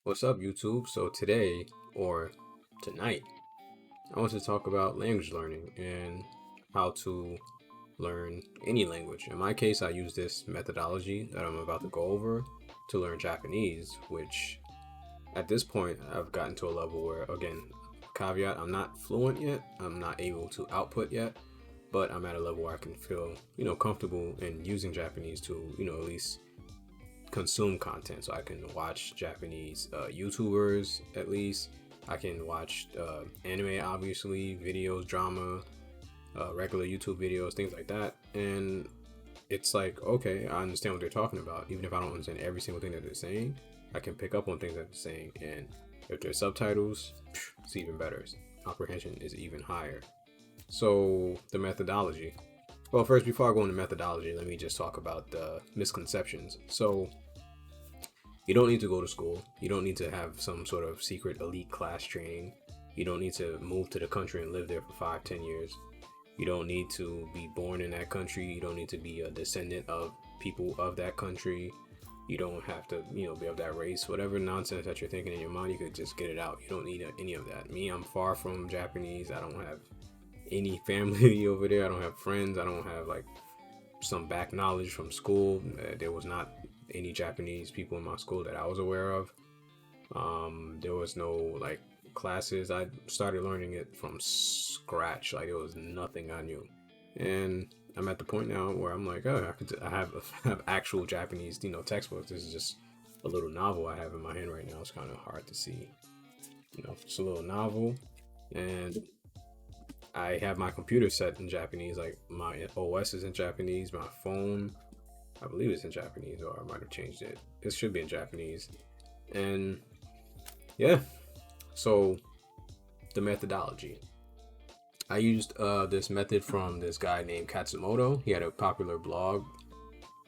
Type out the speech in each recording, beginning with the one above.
What's up, YouTube? So today, or tonight, I want to talk about language learning and how to learn any language. In my case, I use this methodology that I'm about to go over to learn Japanese, which at this point I've gotten to a level where, again, caveat, I'm not fluent yet, I'm not able to output yet, but I'm at a level where I can feel, comfortable in using Japanese to, at least consume content. So I can watch Japanese YouTubers at least. I can watch anime, obviously, videos, drama, regular YouTube videos, things like that. And it's like, okay, I understand what they're talking about. Even if I don't understand every single thing that they're saying, I can pick up on things that they're saying. And if there's subtitles, it's even better. Comprehension is even higher. So the methodology. Well, first, before I go into methodology, let me just talk about the misconceptions. So you don't need to go to school. You don't need to have some sort of secret elite class training. You don't need to move to the country and live there for 5-10 years. You don't need to be born in that country. You don't need to be a descendant of people of that country. You don't have to, be of that race. Whatever nonsense that you're thinking in your mind, you could just get it out. You don't need any of that. Me, I'm far from Japanese. I don't have any family over there. I don't have friends. I don't have like some back knowledge from school. There was not any Japanese people in my school that I was aware of. There was no like classes. I started learning it from scratch. Like it was nothing I knew, and I'm at the point now where I'm like, oh, I have actual Japanese, textbooks. This is just a little novel I have in my hand right now. It's kind of hard to see, it's a little novel, and I have my computer set in Japanese. Like my OS is in Japanese. My phone, I believe it's in Japanese, or I might have changed it. It should be in Japanese. And yeah, so the methodology. I used this method from this guy named Katsumoto. He had a popular blog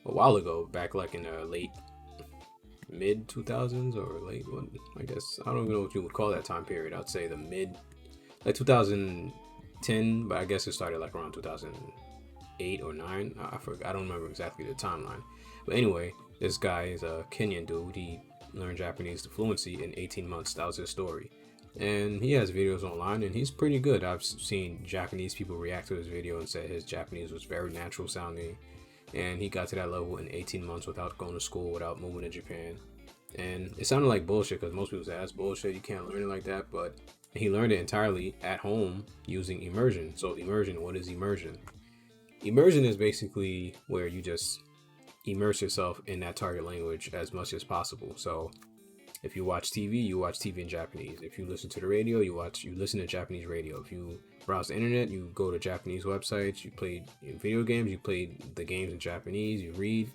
a while ago, back like in the late mid 2000s or late one. I guess I don't even know what you would call that time period. I'd say the mid like 2010, but I guess it started like around 2008 or 9. I forgot. I don't remember exactly the timeline. But anyway, this guy is a Kenyan dude. He learned Japanese to fluency in 18 months. That was his story. And he has videos online, and he's pretty good. I've seen Japanese people react to his video and say his Japanese was very natural sounding, and he got to that level in 18 months without going to school, without moving to Japan. And it sounded like bullshit because most people say that's bullshit. You can't learn it like that, but he learned it entirely at home using immersion. So immersion, what is immersion? Immersion is basically where you just immerse yourself in that target language as much as possible. So if you watch TV, you watch TV in Japanese. If you listen to the radio, you listen to Japanese radio. If you browse the internet, you go to Japanese websites. You play video games, you play the games in Japanese. You read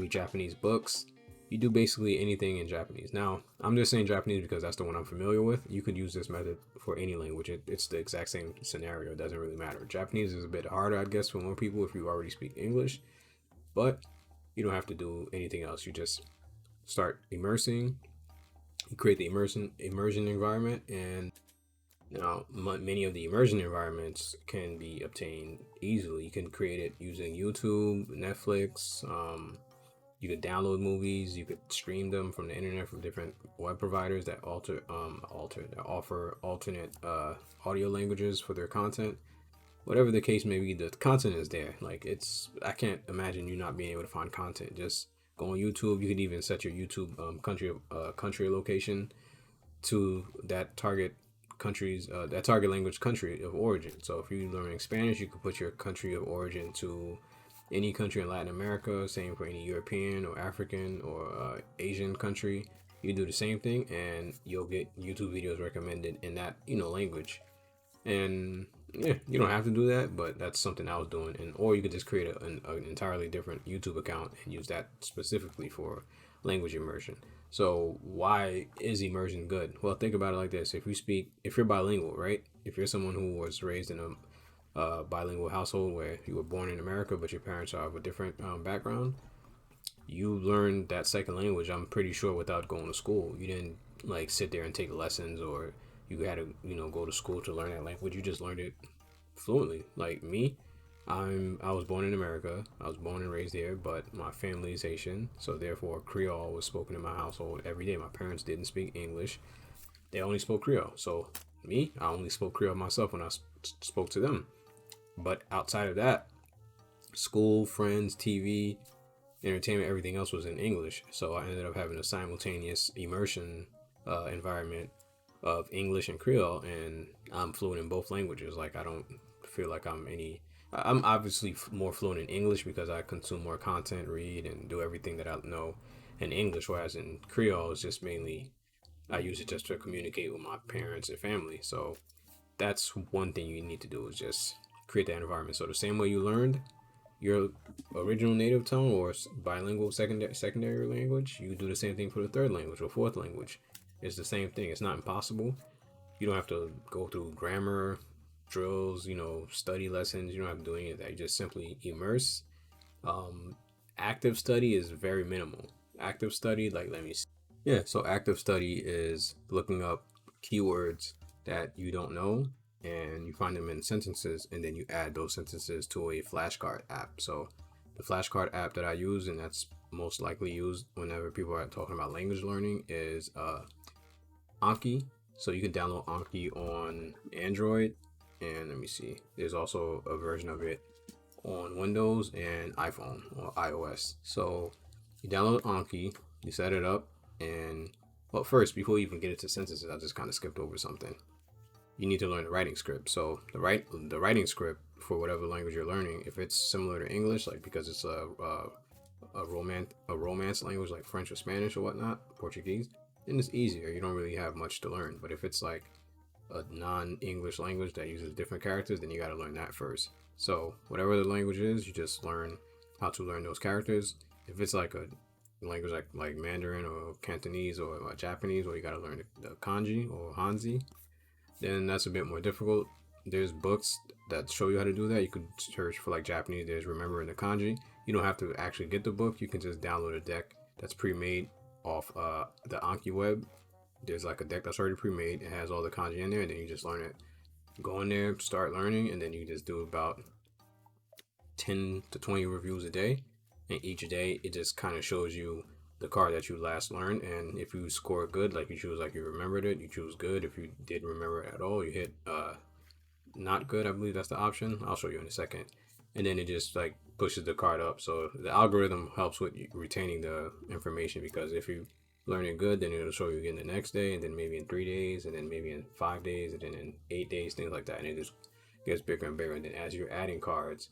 Japanese books. You do basically anything in Japanese. Now, I'm just saying Japanese because that's the one I'm familiar with. You could use this method for any language. It's the exact same scenario. It doesn't really matter. Japanese is a bit harder, I guess, for more people if you already speak English. But you don't have to do anything else. You just start immersing. You create the immersion environment, and now many of the immersion environments can be obtained easily. You can create it using YouTube, Netflix. You could download movies. You could stream them from the internet from different web providers that offer alternate audio languages for their content. Whatever the case may be, the content is there. Like I can't imagine you not being able to find content. Just go on YouTube. You can even set your YouTube country location to that target language country of origin. So if you're learning Spanish, you could put your country of origin to any country in Latin America. Same for any European or African or Asian country. You do the same thing, and you'll get YouTube videos recommended in that language. And yeah, you don't have to do that, but that's something I was doing. And or you could just create an entirely different YouTube account and use that specifically for language immersion. So why is immersion good? Well, think about it like this: if you're bilingual, right? If you're someone who was raised in a bilingual household where you were born in America but your parents are of a different background, you learned that second language, I'm pretty sure, without going to school. You didn't like sit there and take lessons, or you had to go to school to learn that language. You just learned it fluently. Like me, I was born in America. I was born and raised here, but my family is Haitian, so therefore Creole was spoken in my household every day. My parents didn't speak English; they only spoke Creole. So me, I only spoke Creole myself when I spoke to them. But outside of that, school, friends, TV, entertainment, everything else was in English. So I ended up having a simultaneous immersion environment of English and Creole, and I'm fluent in both languages. Like I don't feel like I'm any. I'm obviously more fluent in English because I consume more content, read, and do everything that I know in English. Whereas in Creole, it's just mainly I use it just to communicate with my parents and family. So that's one thing you need to do is just create that environment. So the same way you learned your original native tongue or bilingual secondary language, you do the same thing for the third language or fourth language. It's the same thing. It's not impossible. You don't have to go through grammar drills, study lessons. You don't have to do any of that. You just simply immerse. Um, Active study is very minimal. Active study, like let me see. Yeah, so active study is looking up keywords that you don't know and you find them in sentences and then you add those sentences to a flashcard app. So the flashcard app that I use and that's most likely used whenever people are talking about language learning is Anki. So you can download Anki on Android and let me see. There's also a version of it on Windows and iPhone or iOS. So you download Anki, you set it up, and well, first before you even get into sentences, I just kind of skipped over something. You need to learn the writing script. So the writing script for whatever language you're learning, if it's similar to English, like because it's a romance language like French or Spanish or whatnot, Portuguese, then it's easier. You don't really have much to learn. But if it's like a non-English language that uses different characters, then you got to learn that first. So whatever the language is, you just learn how to learn those characters. If it's like a language like Mandarin or Cantonese or Japanese, or you got to learn the kanji or Hanzi, then that's a bit more difficult. There's books that show you how to do that. You could search for like Japanese. There's Remembering the Kanji. You don't have to actually get the book. You can just download a deck that's pre-made off the Anki web. There's like a deck that's already pre-made. It has all the kanji in there, and then you just learn it. Go in there, start learning, and then you just do about 10 to 20 reviews a day. And each day, it just kind of shows you the card that you last learned. And if you score good, like you choose like you remembered it, you choose good. If you didn't remember it at all, you hit not good. I believe that's the option. I'll show you in a second. And then it just like pushes the card up. So the algorithm helps with retaining the information because if you learn it good, then it'll show you again the next day, and then maybe in 3 days, and then maybe in 5 days, and then in 8 days, things like that. And it just gets bigger and bigger. And then as you're adding cards,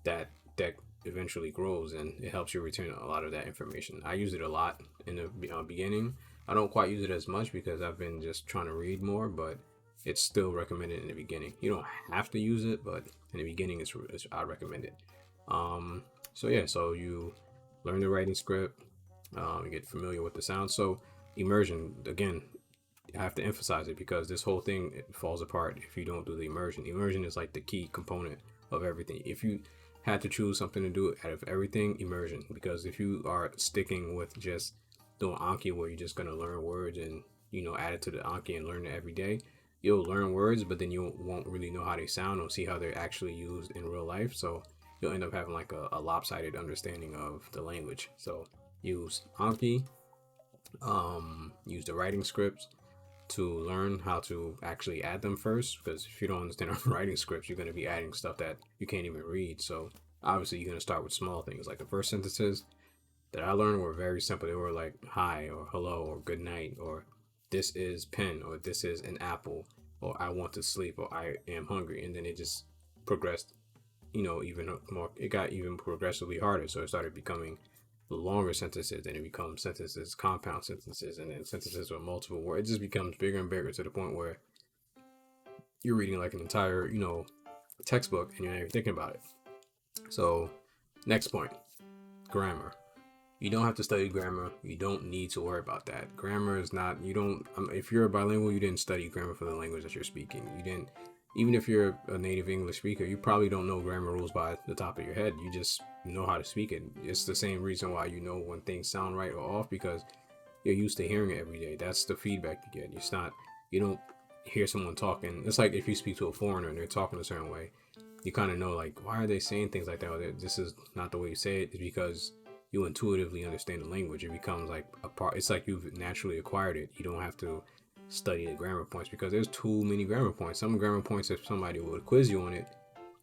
that deck eventually grows and it helps you retain a lot of that information. I use it a lot in the beginning. I don't quite use it as much because I've been just trying to read more, but it's still recommended in the beginning. You don't have to use it, but in the beginning, I recommend it. So yeah, so you learn the writing script, you get familiar with the sound. So immersion, again, I have to emphasize it because this whole thing it falls apart if you don't do the immersion. Immersion is like the key component of everything. If you had to choose something to do out of everything, immersion. Because if you are sticking with just doing Anki where you're just gonna learn words and add it to the Anki and learn it every day, you'll learn words, but then you won't really know how they sound or see how they're actually used in real life. So you'll end up having like a lopsided understanding of the language. So use Anki, use the writing scripts to learn how to actually add them first, because if you don't understand writing scripts, you're going to be adding stuff that you can't even read. So obviously you're going to start with small things. Like the first sentences that I learned were very simple. They were like hi or hello or good night or this is pen or this is an apple or I want to sleep or I am hungry. And then it just progressed, even more. It got even progressively harder. So it started becoming longer sentences, then it becomes sentences, compound sentences, and then sentences with multiple words. It just becomes bigger and bigger to the point where you're reading like an entire, textbook and you're not even thinking about it. So, next point, grammar. You don't have to study grammar. You don't need to worry about that. Grammar is not, if you're a bilingual, you didn't study grammar for the language that you're speaking. You didn't, even if you're a native English speaker, you probably don't know grammar rules by the top of your head. You just know how to speak it. It's the same reason why you know when things sound right or off, because you're used to hearing it every day. That's the feedback you get. You don't, hear someone talking, it's like if you speak to a foreigner and they're talking a certain way, you kind of know like, why are they saying things like that? Or this is not the way you say it. It's because you intuitively understand the language. It becomes like a part. It's like you've naturally acquired it. You don't have to study the grammar points because there's too many grammar points. Some grammar points, if somebody would quiz you on it,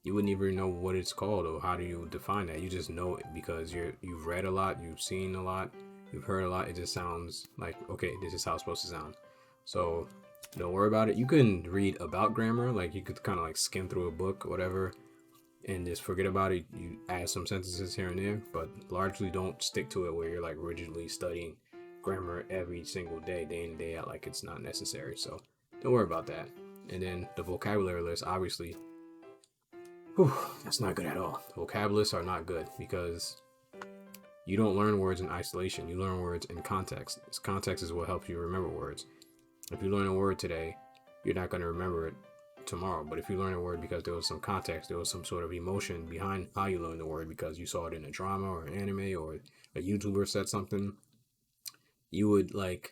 you wouldn't even know what it's called or how do you define that. You just know it because you've read a lot, you've seen a lot, you've heard a lot. It just sounds like, okay, this is how it's supposed to sound. So don't worry about it. You can read about grammar, like you could kind of like skim through a book or whatever and just forget about it. You add some sentences here and there, but largely don't stick to it where you're like rigidly studying grammar every single day in and day out, like it's not necessary. So don't worry about that. And then the vocabulary list, obviously, that's not good at all. Vocab lists are not good because you don't learn words in isolation. You learn words in context. This context is what helps you remember words. If you learn a word today, you're not going to remember it tomorrow. But if you learn a word because there was some context, there was some sort of emotion behind how you learned the word because you saw it in a drama or an anime or a YouTuber said something, you would like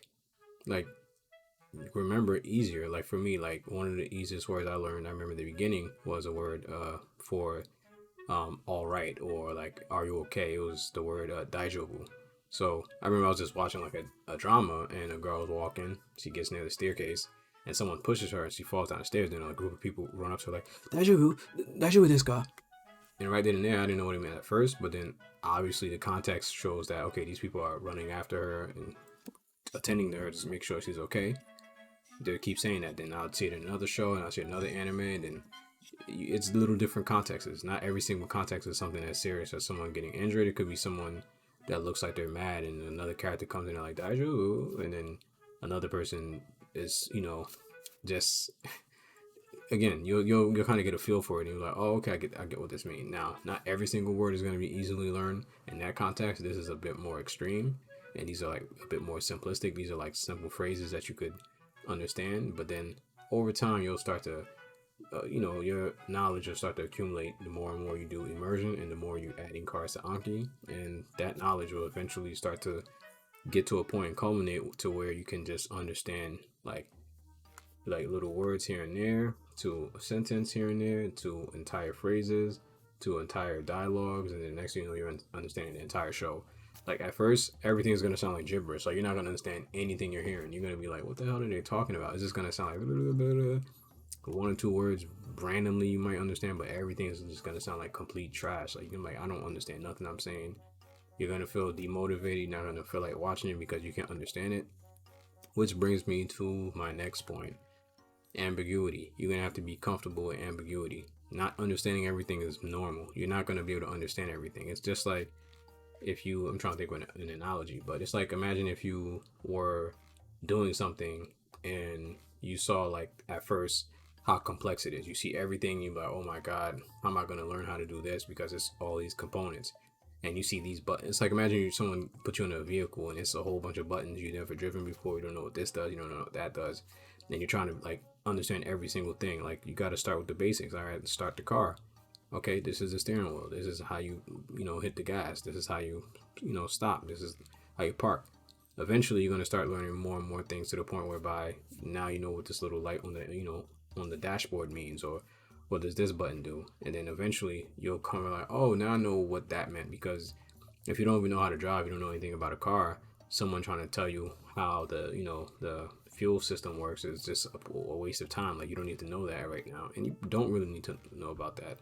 remember it easier. Like for me, like one of the easiest words I learned, I remember the beginning was a word for all right, or like are you okay. It was the word daijobu. So I remember I was just watching like a drama and a girl was walking, she gets near the staircase and someone pushes her and she falls down the stairs. Then a group of people run up to her like, daijobu, daijobu desu ka? And right then and there I didn't know what it meant at first, but then obviously the context shows that okay, these people are running after her and attending to her to make sure she's okay. They keep saying that. Then I'll see it in another show and I'll see another anime, and then it's little different contexts. Not every single context is something as serious as someone getting injured. It could be someone that looks like they're mad, and another character comes in and like daiju, and then another person is, just again, you'll kind of get a feel for it, and you're like, oh, okay, I get what this means. Now, not every single word is going to be easily learned in that context. This is a bit more extreme, and these are like a bit more simplistic. These are like simple phrases that you could understand, but then over time you'll start to your knowledge will start to accumulate the more and more you do immersion and the more you adding cards to Anki, and that knowledge will eventually start to get to a point and culminate to where you can just understand like little words here and there to a sentence here and there to entire phrases to entire dialogues, and then next thing you know you're understanding the entire show. Like at first everything's gonna sound like gibberish, like you're not gonna understand anything you're hearing. You're gonna be like, what the hell are they talking about? It's just gonna sound like one or two words randomly you might understand, but everything is just gonna sound like complete trash. Like you're like, I don't understand nothing I'm saying. You're gonna feel demotivated. You're not gonna feel like watching it because you can't understand it. Which brings me to my next point: ambiguity. You're gonna have to be comfortable with ambiguity. Not understanding everything is normal. You're not gonna be able to understand everything. It's just like if you, I'm trying to think of an analogy, but it's like imagine if you were doing something and you saw like at first how complex it is. You see everything, you're like, oh my god, how am I going to learn how to do this because it's all these components. And you see these buttons. It's like imagine someone put you in a vehicle and it's a whole bunch of buttons you've never driven before. You don't know what this does, you don't know what that does. And you're trying to like understand every single thing. Like you got to start with the basics. All right, start the car. Okay, this is the steering wheel. This is how you hit the gas. This is how you stop. This is how you park. Eventually you're going to start learning more and more things to the point whereby now you know what this little light on the dashboard means, or what does this button do. And then eventually you'll come like, oh, now I know what that meant. Because if you don't even know how to drive, you don't know anything about a car, someone trying to tell you how the fuel system works is just a waste of time. Like you don't need to know that right now, and you don't really need to know about that.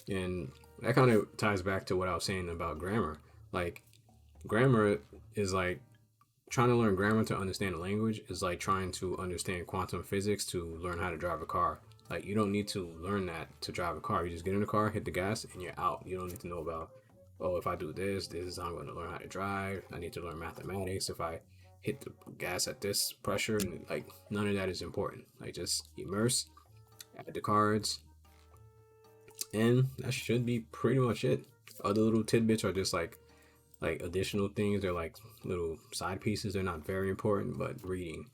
And that kind of ties back to what I was saying about grammar. Like grammar is like trying to learn grammar to understand a language is like trying to understand quantum physics to learn how to drive a car. Like you don't need to learn that to drive a car. You just get in the car, hit the gas, and you're out. You don't need to know about, oh, if I do this is how I'm going to learn how to drive. I need to learn mathematics if I hit the gas at this pressure. And like none of that is important. Like just immerse, add the cards, and that should be pretty much it. Other little tidbits are just like additional things. They're like little side pieces. They're not very important, but reading,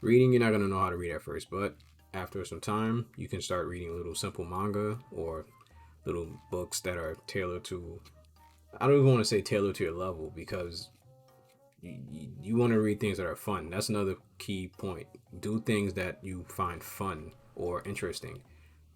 you're not gonna know how to read at first, but after some time, you can start reading little simple manga or little books that are tailored to. I don't even want to say tailored to your level because you want to read things that are fun. That's another key point. Do things that you find fun or interesting.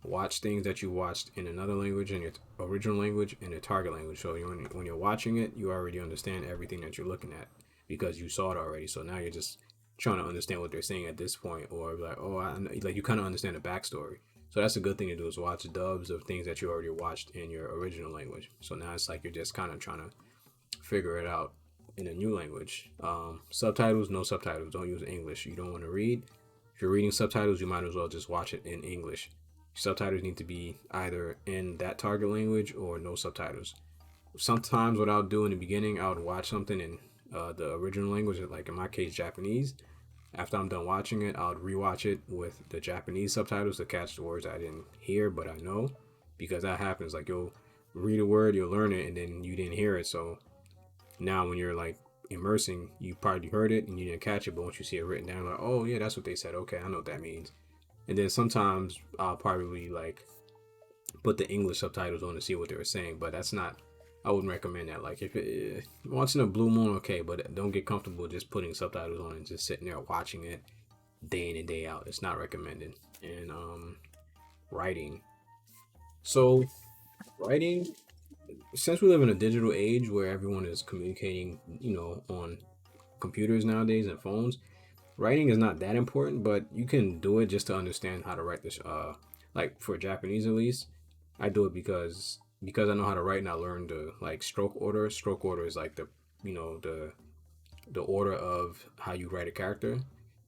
Watch things that you watched in another language, in your original language, in your target language. So when you're watching it, you already understand everything that you're looking at because you saw it already. So now you're just trying to understand what they're saying at this point, or like, oh, like you kind of understand the backstory. So that's a good thing to do, is watch dubs of things that you already watched in your original language. So now it's like you're just kind of trying to figure it out in a new language. Subtitles, no subtitles. Don't use English. You don't want to read. If you're reading subtitles, you might as well just watch it in English. Subtitles need to be either in that target language or no subtitles. Sometimes what I'll do in the beginning, I would watch something in the original language, like in my case, Japanese. After I'm done watching it, I'll rewatch it with the Japanese subtitles to catch the words I didn't hear, but I know, because that happens. Like you'll read a word, you'll learn it, and then you didn't hear it. So now when you're like immersing, you probably heard it and you didn't catch it, but once you see it written down, like, oh yeah, that's what they said. Okay, I know what that means. And then sometimes I'll probably like put the English subtitles on to see what they were saying, but that's not. I wouldn't recommend that. Like if it once in a blue moon, okay, but don't get comfortable just putting subtitles on and just sitting there watching it day in and day out. It's not recommended. And writing. So writing, since we live in a digital age where everyone is communicating, on computers nowadays and phones, writing is not that important, but you can do it just to understand how to write this. Like for Japanese at least, I do it because I know how to write and I learned the like stroke order. Stroke order is like the the order of how you write a character.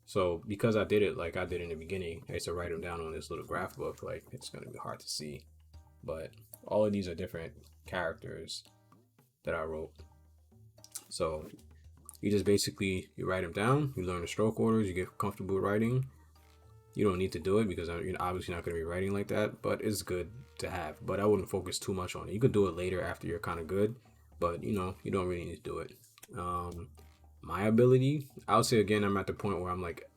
So because I did it like I did in the beginning, I used to write them down on this little graph book. Like it's gonna be hard to see, but all of these are different characters that I wrote. So you just basically you write them down. You learn the stroke orders. You get comfortable with writing. You don't need to do it because you're obviously not going to be writing like that, but it's good to have. But I wouldn't focus too much on it. You could do it later after you're kind of good, but you don't really need to do it. Um, my ability, I would say again, I'm at the point where I'm like,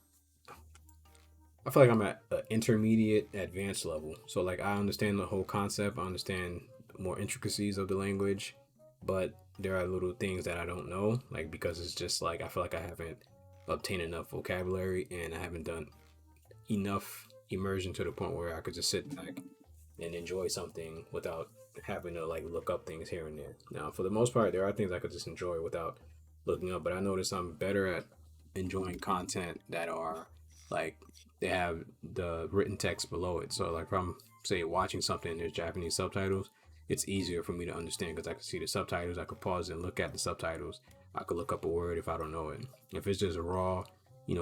I feel like I'm at an intermediate advanced level. So like I understand the whole concept, I understand more intricacies of the language, but there are little things that I don't know, like because it's just like I feel like I haven't obtained enough vocabulary and I haven't done enough immersion to the point where I could just sit back and enjoy something without having to like look up things here and there. Now, for the most part, there are things I could just enjoy without looking up, but I notice I'm better at enjoying content that are like they have the written text below it. So like if I'm say watching something and there's Japanese subtitles, it's easier for me to understand because I can see the subtitles. I could pause and look at the subtitles. I could look up a word if I don't know it. If it's just raw,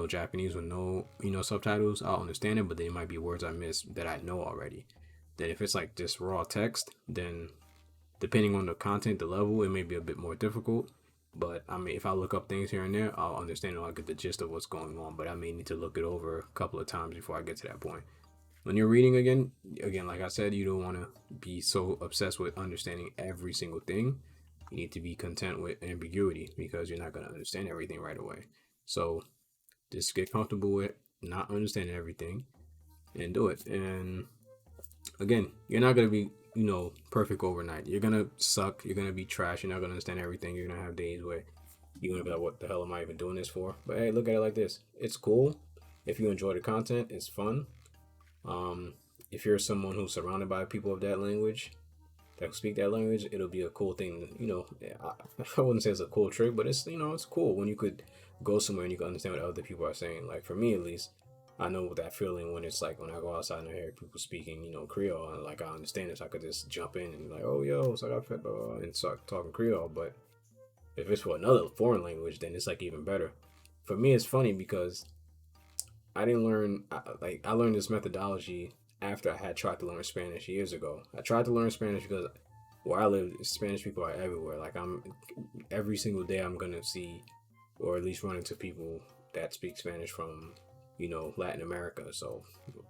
Japanese with no, subtitles, I'll understand it, but there might be words I miss that I know already. Then if it's like just raw text, then depending on the content, the level, it may be a bit more difficult. But I mean, if I look up things here and there, I'll understand and I'll get the gist of what's going on. But I may need to look it over a couple of times before I get to that point. When you're reading again, like I said, you don't want to be so obsessed with understanding every single thing. You need to be content with ambiguity because you're not going to understand everything right away. So just get comfortable with not understanding everything and do it. And again, you're not going to be, perfect overnight. You're going to suck. You're going to be trash. You're not going to understand everything. You're going to have days where you're going to be like, what the hell am I even doing this for? But hey, look at it like this. It's cool. If you enjoy the content, it's fun. If you're someone who's surrounded by people of that language, that speak that language, it'll be a cool thing. I wouldn't say it's a cool trick, but it's cool when you could go somewhere and you can understand what other people are saying. Like for me, at least, I know that feeling when it's like when I go outside and I hear people speaking, Creole, and like I understand it, so I could just jump in and be like, oh yo, so I got and start talking Creole. But if it's for another foreign language, then it's like even better. For me, it's funny because I didn't learn I learned this methodology after I had tried to learn Spanish years ago. I tried to learn Spanish because where I live, Spanish people are everywhere. Like I'm every single day I'm gonna see or at least run into people that speak Spanish from, Latin America. So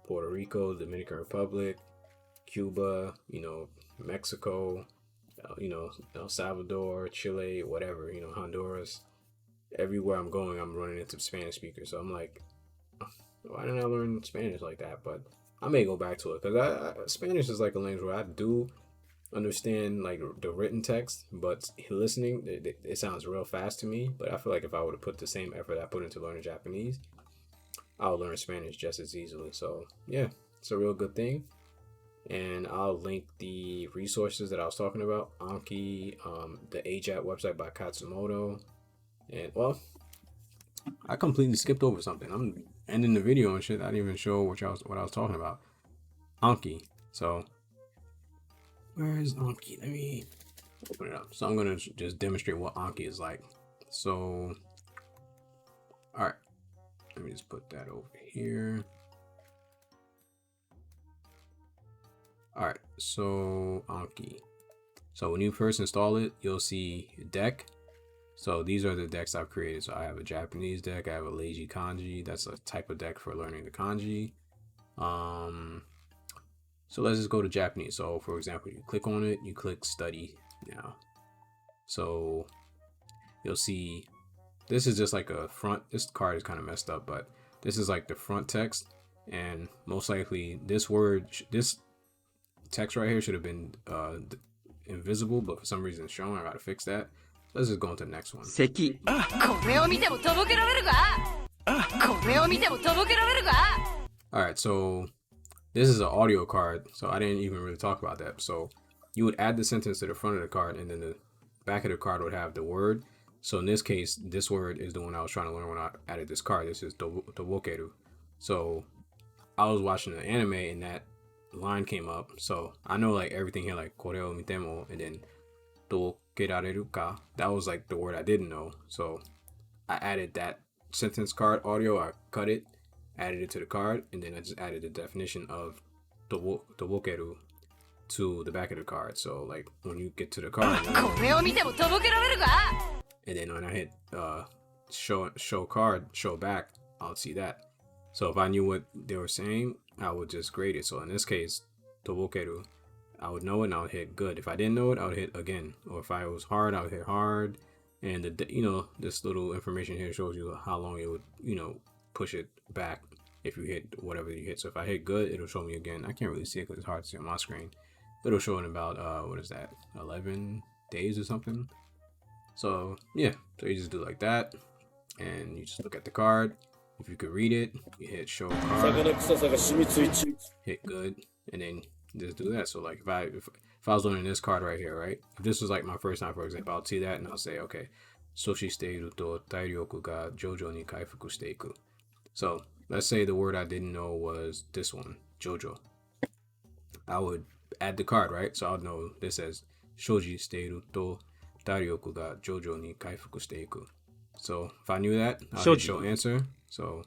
Puerto Rico, Dominican Republic, Cuba, Mexico, El Salvador, Chile, whatever, Honduras. Everywhere I'm going, I'm running into Spanish speakers. So I'm like, why didn't I learn Spanish like that? But I may go back to it because Spanish is like a language where I do understand like the written text, but listening, it sounds real fast to me. But I feel like if I were to put the same effort I put into learning Japanese, I'll learn Spanish just as easily. So yeah, it's a real good thing. And I'll link the resources that I was talking about, Anki, the AJATT website by Katsumoto, and well, I completely skipped over something. I'm ending the video and shit. I didn't even show what I was talking about. Anki. So where is Anki? Let me open it up. So I'm gonna just demonstrate what Anki is like. So, all right, let me just put that over here. All right, so Anki. So when you first install it, you'll see deck. So these are the decks I've created. So I have a Japanese deck. I have a lazy kanji. That's a type of deck for learning the kanji. So let's just go to Japanese. So for example, you click on it, you click study now. So you'll see this is just like a front. This card is kind of messed up, but this is like the front text. And most likely this text right here should have been invisible, but for some reason it's showing. I gotta fix that. Let's just go on to the next one. Alright, so this is an audio card, so I didn't even really talk about that. So you would add the sentence to the front of the card, and then the back of the card would have the word. So in this case, this word is the one I was trying to learn when I added this card. This is tobokeru. So I was watching the anime and that line came up. So I know like everything here, like koreo mitemo, and then tobokerareru ka. That was like the word I didn't know. So I added that sentence card audio. I cut it, added it to the card, and then I just added the definition of tobokeru to the back of the card. So like when you get to the card, and then when I hit show card, show back, I'll see that. So if I knew what they were saying, I would just grade it. So in this case, tobokeru, I would know it and I would hit good. If I didn't know it, I would hit again. Or if I was hard, I would hit hard. And this little information here shows you how long it would, push it back if you hit whatever you hit. So if I hit good, it'll show me again. I can't really see it because it's hard to see on my screen. It'll show in about 11 days or something. So yeah, so you just do like that, and you just look at the card. If you could read it, you hit show card, hit good, and then just do that. So like if I was learning this card right here, right? If this was like my first time, for example, I'll see that and I'll say, okay, soshi shiteiru to tairyoku ga jojo ni kaifuku shiteiku. So let's say the word I didn't know was this one, jojo. I would add the card, right? So I'll know this says shoji shiteiru to tairyoku ga jojo ni kaifuku shiteiku. So if I knew that, I'll hit show answer. So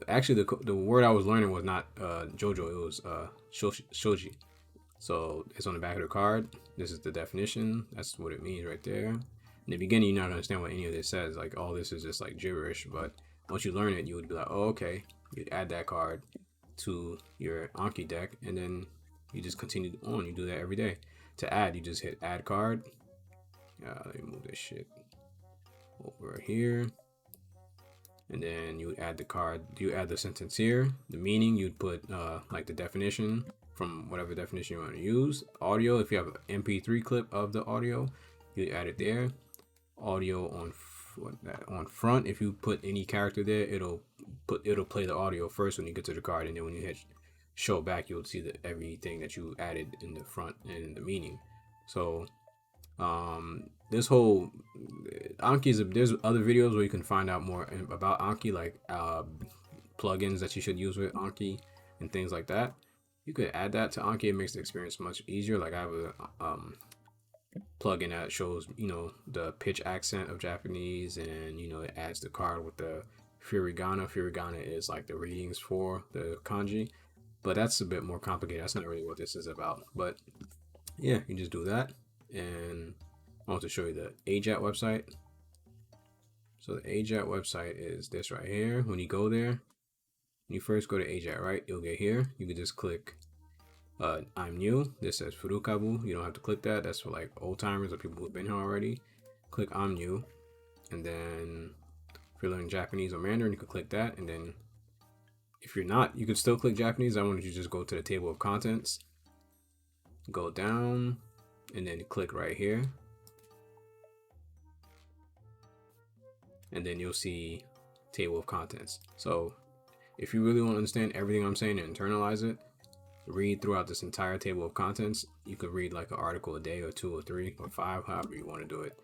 actually the word I was learning was not jojo, it was shoji. So it's on the back of the card. This is the definition. That's what it means right there. In the beginning, you're not gonna understand what any of this says. Like all this is just like gibberish, but once you learn it, you would be like, oh, okay. You'd add that card to your Anki deck, and then you just continue on. You do that every day. To add, you just hit add card. Let me move this shit over here. And then you add the card, you add the sentence here, the meaning, you'd put like the definition from whatever definition you want to use. Audio, if you have an MP3 clip of the audio, you add it there. Audio on front, if you put any character there, it'll play the audio first when you get to the card, and then when you hit show back, you'll see everything that you added in the front and the meaning. So this whole Anki there's other videos where you can find out more about Anki, like plugins that you should use with Anki and things like that. You could add that to Anki. It makes the experience much easier. Like I have a plugin that shows the pitch accent of Japanese, and it adds the card with the furigana. Furigana is like the readings for the kanji, but that's a bit more complicated. That's not really what this is about. But yeah, you just do that. And I want to show you the AJATT website. So the AJATT website is this right here. When you go there, when you first go to AJATT, right, you'll get here. You can just click I'm new. This says Furukabu. You don't have to click that. That's for like old timers or people who've been here already. Click I'm new. And then if you're learning Japanese or Mandarin, you can click that. And then if you're not, you could still click Japanese. I wanted you to just go to the table of contents. Go down. and then click right here, and then you'll see table of contents. So if you really want to understand everything I'm saying and internalize it, read throughout this entire table of contents. You could read like an article a day or 2 or 3 or 5, however you want to do it.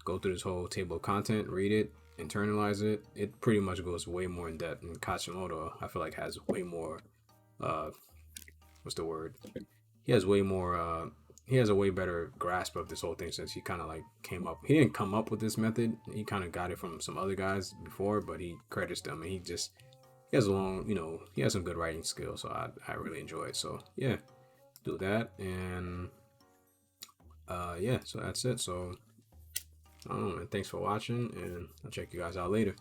Go through this whole table of content, read it, internalize it. It pretty much goes way more in depth. And Kashimoto, I feel like, has way more what's the word? He has way more he has a way better grasp of this whole thing, since he kind of like came up. He didn't come up with this method. He kind of got it from some other guys before, but he credits them, and he has a long, he has some good writing skills, so I really enjoy it. So yeah, do that. And yeah, so that's it. So I don't know, man. Thanks for watching, and I'll check you guys out later.